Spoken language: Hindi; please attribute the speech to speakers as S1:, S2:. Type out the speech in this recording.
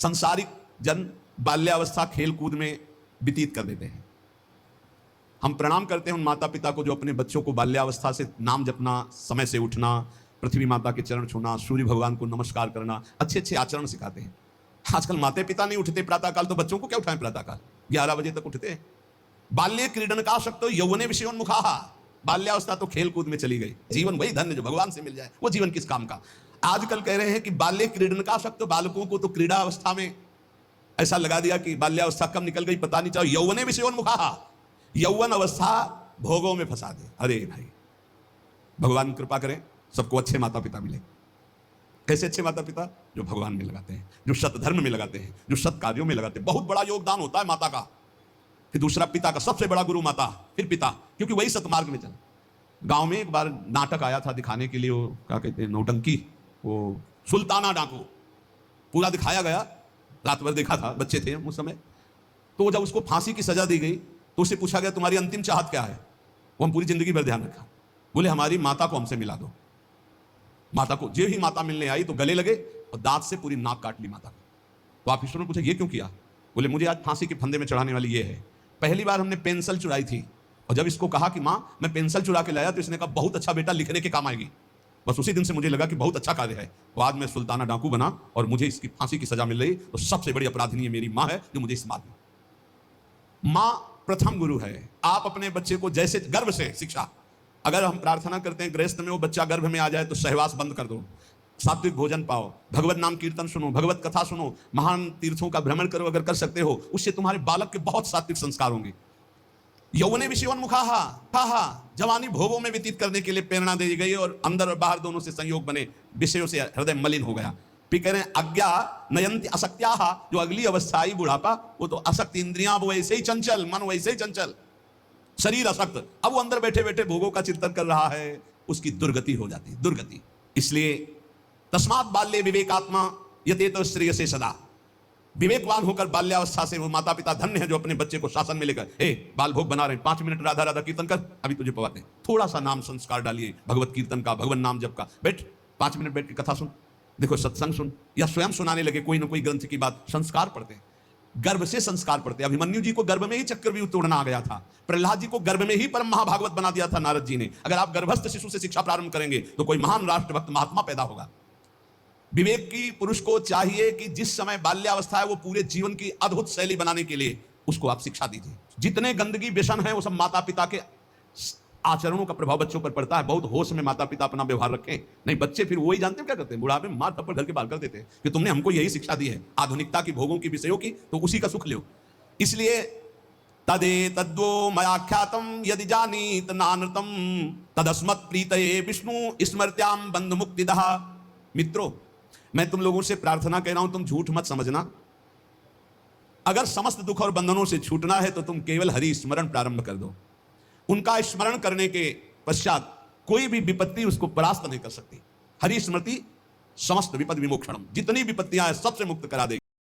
S1: संसारिक जन बाल्यावस्था खेल कूद में व्यतीत कर देते हैं। हम प्रणाम करते हैं उन माता पिता को जो अपने बच्चों को बाल्यावस्था से नाम जपना, समय से उठना, पृथ्वी माता के चरण छूना, सूर्य भगवान को नमस्कार करना, अच्छे अच्छे आचरण सिखाते हैं। आजकल माता पिता नहीं उठते प्रातःकाल, तो बच्चों को क्या उठाएं प्रातःकाल? 11 बजे तक उठते हैं। बाल्य क्रीडन का शक्तो यौवने विषयोन्मुखा, बाल्यावस्था तो खेल कूद में चली गई। जीवन वही धन्य जो भगवान से मिल जाए, वो जीवन किस काम का? आजकल कह रहे हैं कि बाल्य क्रीडन का शक्तो, बालकों को तो क्रीड़ा अवस्था में ऐसा लगा दिया कि बाल्यावस्था कब निकल गई पता नहीं चला। यौवने विषयोन्मुखा, यौवन अवस्था भोगों में फंसा दे। अरे भाई, भगवान कृपा करें सबको अच्छे माता पिता मिले। कैसे अच्छे माता पिता? जो भगवान में लगाते हैं, जो सत धर्म में लगाते हैं, जो सत कार्यों में लगाते हैं। बहुत बड़ा योगदान होता है माता का। फिर दूसरा पिता का, सबसे बड़ा गुरु माता, फिर पिता, क्योंकि वही सतमार्ग में चला। गांव में एक बार नाटक आया था दिखाने के लिए, वो क्या कहते हैं, नौटंकी, वो सुल्ताना डाकू पूरा दिखाया गया। रात भर देखा था, बच्चे थे उस समय। तो जब उसको फांसी की सजा दी गई तो उससे पूछा गया तुम्हारी अंतिम चाहत क्या है? वो हम पूरी जिंदगी भर ध्यान रखा। बोले हमारी माता को हमसे मिला दो। माता को, जो ही माता मिलने आई तो गले लगे और दांत से पूरी नाक काट ली माता को। तो आप ईश्वर ने पूछा ये क्यों किया? बोले मुझे आज फांसी के फंदे में चढ़ाने वाली ये है। पहली बार हमने पेंसिल चुराई थी और जब इसको कहा कि माँ मैं पेंसिल चुरा के लाया, तो इसने कहा बहुत अच्छा बेटा, लिखने के काम आएगी। बस उसी दिन से मुझे लगा कि बहुत अच्छा कार्य है। बाद में सुल्ताना डाकू बना और मुझे इसकी फांसी की सजा मिल रही। तो सबसे बड़ी अपराधिनी मेरी माँ है जो मुझे इस बात में, माँ प्रथम गुरु है। आप अपने बच्चे को जैसे गर्भ से शिक्षा, अगर हम प्रार्थना करते हैं गृहस्थ में वो बच्चा गर्भ में आ जाए तो सहवास बंद कर दो, सात्विक भोजन पाओ, भगवत नाम कीर्तन सुनो, भगवत कथा सुनो, महान तीर्थों का भ्रमण करो अगर कर सकते हो, उससे तुम्हारे बालक के बहुत सात्विक संस्कार होंगे। यौवने विषयोन्मुखा, जवानी भोगों में व्यतीत करने के लिए प्रेरणा दी गई और अंदर और बाहर दोनों से संयोग बने, विषयों से हृदय मलिन हो गया। फिर कह रहे हैं अज्ञा नयंति असक्त्या, जो अगली अवस्था आई बुढ़ापा, वो तो असक्त, इंद्रियां वो वैसे ही चंचल, मन वैसे ही चंचल, शरीर असक्त। अब वो अंदर बैठे बैठे भोगों का चिंतन कर रहा है, उसकी दुर्गति हो जाती है, दुर्गति। इसलिए तस्मात् बाल्ये विवेकात्मा यतेत श्रेयसे सदा, विवेकवान होकर बाल्यावस्था से वो माता पिता धन्य है जो अपने बच्चे को शासन में लेकर, ए बाल भोग बना रहे हैं, 5 मिनट राधा राधा कीर्तन कर, अभी तुझे पवाते हैं, थोड़ा सा नाम संस्कार डालिए, भगवत कीर्तन का, भगवान नाम जप का, बैठ 5 मिनट बैठ के कथा सुन, देखो सत्संग सुन, या स्वयं सुनाने लगे कोई ना कोई ग्रंथ की बात। संस्कार पढ़ते हैं, गर्भ से संस्कार पढ़ते हैं। अभिमन्यु जी को गर्भ में ही चक्रव्यूह तोड़ना आ गया था, प्रहलाद जी को गर्भ में ही परम महाभागवत बना दिया था नारद जी ने। अगर आप गर्भस्थ शिशु से शिक्षा प्रारंभ करेंगे तो कोई महान राष्ट्रभक्त महात्मा पैदा होगा। विवेक की पुरुष को चाहिए कि जिस समय बाल्यावस्था है वो पूरे जीवन की अद्भुत शैली बनाने के लिए उसको आप शिक्षा दीजिए। जितने गंदगी व्यसन है वो सब माता पिता के आचरणों का प्रभाव बच्चों पर पड़ता है। बहुत होश में माता पिता अपना व्यवहार रखें, नहीं बच्चे फिर वही जानते हैं क्या करते हैं, बुढ़ापे में मार थप्पड़ घर के बाल कर देते हैं कि तुमने हमको यही शिक्षा दी है आधुनिकता की, भोगों की, विषयों की, तो उसी का सुख लो। इसलिए तदे तद्वो मयाख्यातम यदि जानीत नानृतम तदस्मत् प्रीतये विष्णु स्मृत्याम बंधु मुक्तिदः। मित्रों, मैं तुम लोगों से प्रार्थना कह रहा हूं, तुम झूठ मत समझना। अगर समस्त दुख और बंधनों से छूटना है तो तुम केवल हरि स्मरण प्रारंभ कर दो। उनका स्मरण करने के पश्चात कोई भी विपत्ति उसको परास्त नहीं कर सकती। हरि स्मृति समस्त विपद विमोक्षणम, जितनी विपत्तियां हैं सबसे मुक्त करा देगी।